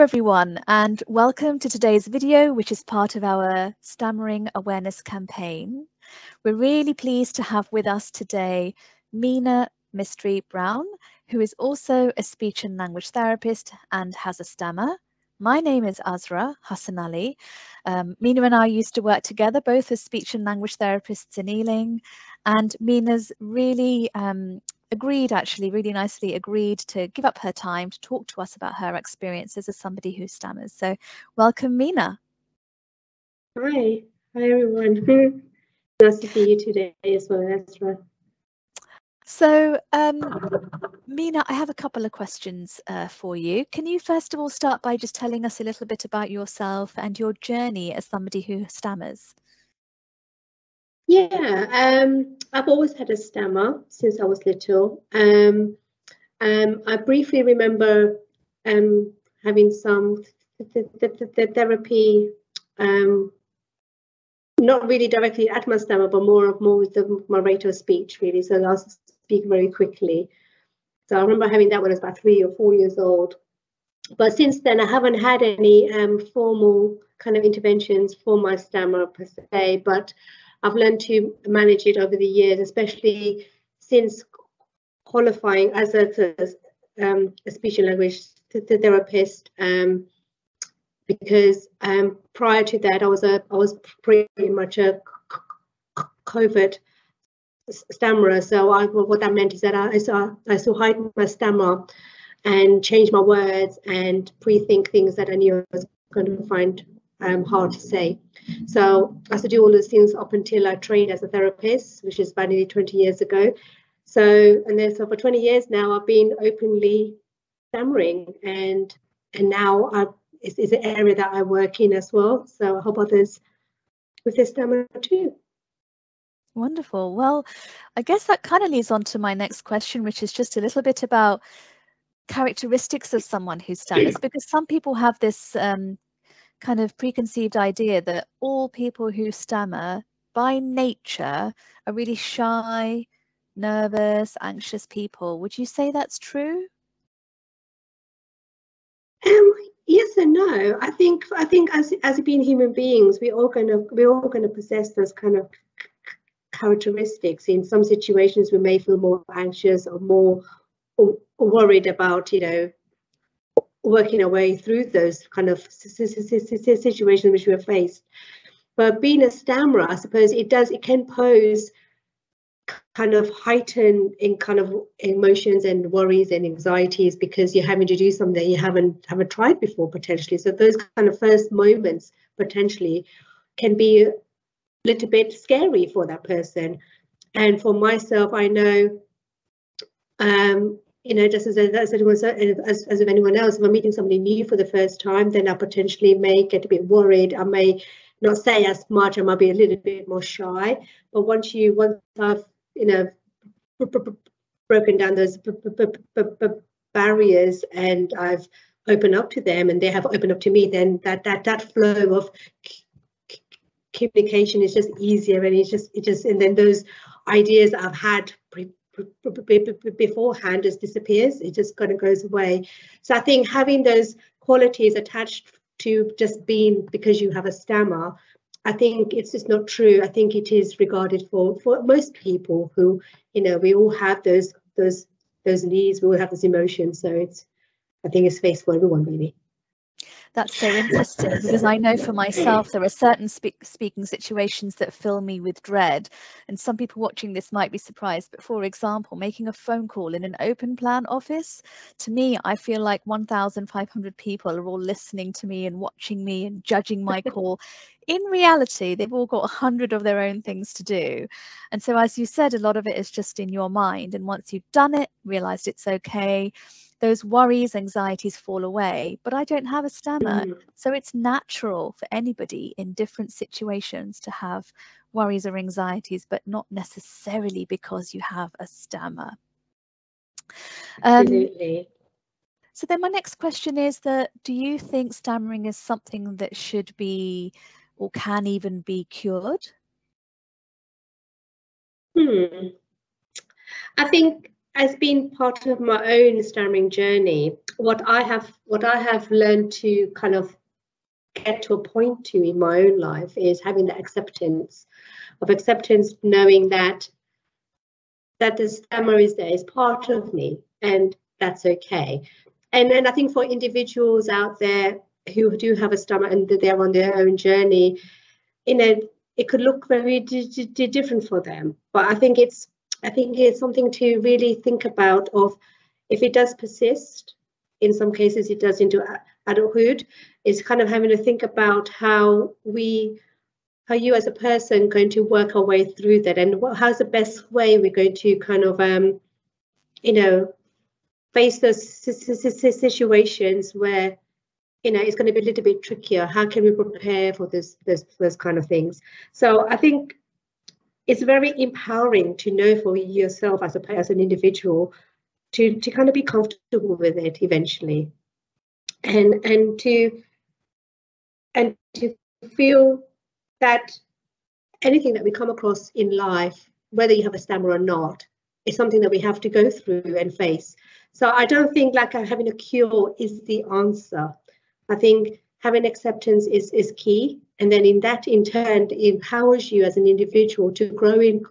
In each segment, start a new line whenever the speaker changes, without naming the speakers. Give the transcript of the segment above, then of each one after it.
everyone, and welcome to today's video, which is part of our stammering awareness campaign. We're really pleased to have with us today Meena Mystery Brown, who is also a speech and language therapist and has a stammer. My name is Azra Hassan Ali. Meena and I used to work together, both as speech and language therapists in Ealing, and Meena's really really nicely agreed to give up her time to talk to us about her experiences as somebody who stammers. So welcome, Meena.
Hi everyone. Nice to see you today as well, Ezra.
So Meena, I have a couple of questions for you. Can you first of all start by just telling us a little bit about yourself and your journey as somebody who stammers?
Yeah, I've always had a stammer since I was little. I briefly remember having some therapy, not really directly at my stammer, but more with my rate of speech, really. So I was speak very quickly. So I remember having that when I was about 3 or 4 years old. But since then, I haven't had any formal kind of interventions for my stammer per se, but I've learned to manage it over the years, especially since qualifying as a speech and language therapist. Because prior to that, I was pretty much a covert stammerer. So what that meant is that I still hide my stammer and change my words and pre-think things that I knew I was going to find hard to say. So I used to do all those things up until I trained as a therapist, which is about nearly 20 years ago. So for 20 years now, I've been openly stammering, and now it's an area that I work in as well. So I help others with their stammer too.
Wonderful. Well, I guess that kind of leads on to my next question, which is just a little bit about characteristics of someone who stammers, because some people have this kind of preconceived idea that all people who stammer by nature are really shy, nervous, anxious people. Would you say that's true?
Yes and no. I think as being human beings, we're all gonna possess those kind of characteristics. In some situations, we may feel more anxious or more worried about, working our way through those kind of situations which we're faced. But being a stammerer, I suppose it can pose kind of heightened in kind of emotions and worries and anxieties, because you're having to do something that you haven't tried before potentially. So those kind of first moments potentially can be a little bit scary for that person. And for myself, I know, just as with anyone else, if I'm meeting somebody new for the first time, then I potentially may get a bit worried. I may not say as much. I might be a little bit more shy. But once I've broken down those barriers and I've opened up to them and they have opened up to me, then that flow of communication is just easier, and it just and then those ideas I've had beforehand just disappears. It just kind of goes away. So I think having those qualities attached to just being because you have a stammer, I think it's just not true. I think it is regarded for most people who, we all have those needs, we all have those emotions. So I think it's faced for everyone, really.
That's so interesting, because I know for myself there are certain speaking situations that fill me with dread, and some people watching this might be surprised, but for example, making a phone call in an open plan office, to me I feel like 1,500 people are all listening to me and watching me and judging my call. In reality, they've all got 100 of their own things to do, and so as you said, a lot of it is just in your mind, and once you've done it, realized it's okay, those worries, anxieties fall away. But I don't have a stammer, so it's natural for anybody in different situations to have worries or anxieties, but not necessarily because you have a stammer.
Absolutely.
So then my next question is that, do you think stammering is something that should be or can even be cured?
I think as being part of my own stammering journey, what I have learned to kind of get to a point to in my own life is having the acceptance, knowing that the stammer is there, is part of me, and that's okay. And I think for individuals out there who do have a stammer and they're on their own journey, it could look very different for them. But I think it's something to really think about, of if it does persist, in some cases it does into adulthood, is kind of having to think about how you as a person going to work our way through that, and how's the best way we're going to kind of face those situations where it's going to be a little bit trickier. How can we prepare for those kind of things? So I think it's very empowering to know for yourself as an individual to kind of be comfortable with it eventually, and to feel that anything that we come across in life, whether you have a stammer or not, is something that we have to go through and face. So I don't think like having a cure is the answer. I think having acceptance is key. And then in turn, it empowers you as an individual to grow in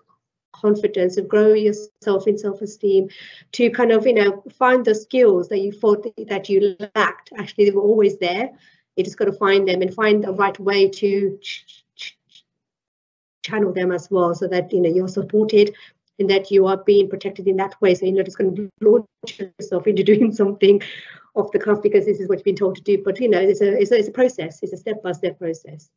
confidence and grow yourself in self-esteem, to kind of, find the skills that you thought that you lacked. Actually, they were always there. You just got to find them and find the right way to channel them as well, so that you're supported and that you are being protected in that way. So you're not just going to launch yourself into doing something off the cuff because this is what you've been told to do. But it's a process. It's a step-by-step process.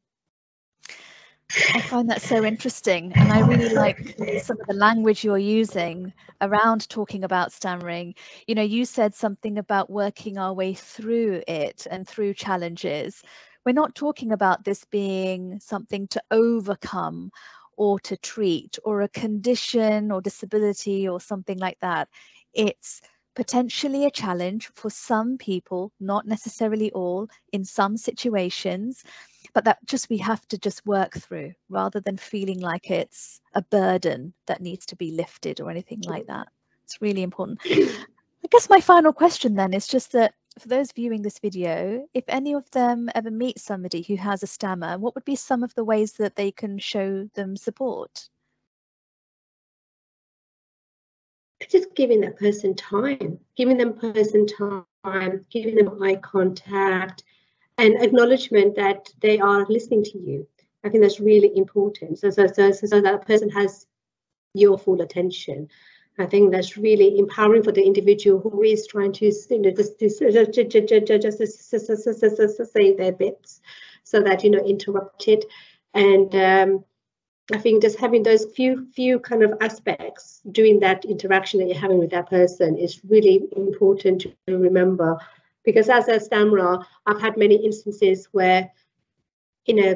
I find that so interesting, and I really like some of the language you're using around talking about stammering. You said something about working our way through it and through challenges. We're not talking about this being something to overcome or to treat, or a condition or disability or something like that. It's potentially a challenge for some people, not necessarily all, in some situations, but that we have to just work through, rather than feeling like it's a burden that needs to be lifted or anything like that. It's really important. I guess my final question then is just that for those viewing this video, if any of them ever meet somebody who has a stammer, what would be some of the ways that they can show them support?
Just giving that person time, giving them eye contact, and acknowledgement that they are listening to you. I think that's really important. So that person has your full attention. I think that's really empowering for the individual who is trying to just say their bits, so that interrupt it. And I think just having those few kind of aspects during that interaction that you're having with that person is really important to remember. Because as a stammerer, I've had many instances where,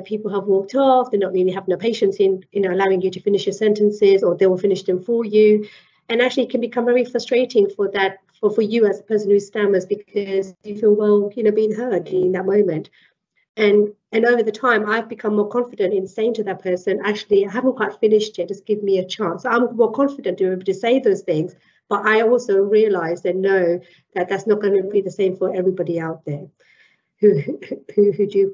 people have walked off, they're not really having no patience in, allowing you to finish your sentences, or they will finish them for you. And actually it can become very frustrating for you as a person who stammers, because you feel, well, being heard in that moment. And over the time, I've become more confident in saying to that person, actually, I haven't quite finished yet, just give me a chance. So I'm more confident to be able to say those things. But I also realize and know that that's not going to be the same for everybody out there who do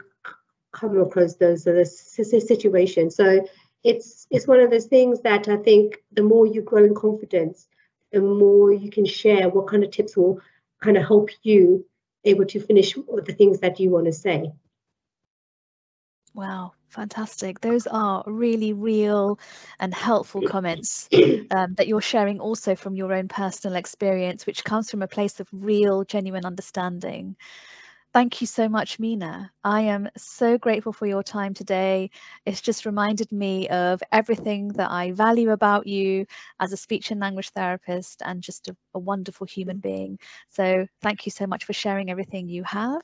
come across those situations. So it's one of those things that I think the more you grow in confidence, the more you can share what kind of tips will kind of help you able to finish the things that you want to say.
Wow, fantastic. Those are really real and helpful comments that you're sharing also from your own personal experience, which comes from a place of real, genuine understanding. Thank you so much, Meena. I am so grateful for your time today. It's just reminded me of everything that I value about you as a speech and language therapist, and just a wonderful human being. So thank you so much for sharing everything you have.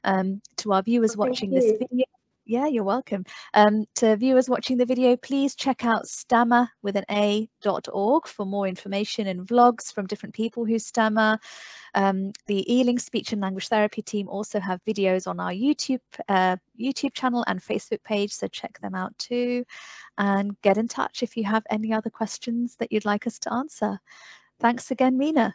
To our viewers watching this video, yeah, you're welcome. To viewers watching the video, please check out stammer.org for more information and vlogs from different people who stammer. The Ealing Speech and Language Therapy team also have videos on our YouTube channel and Facebook page, so check them out too. And get in touch if you have any other questions that you'd like us to answer. Thanks again, Mina.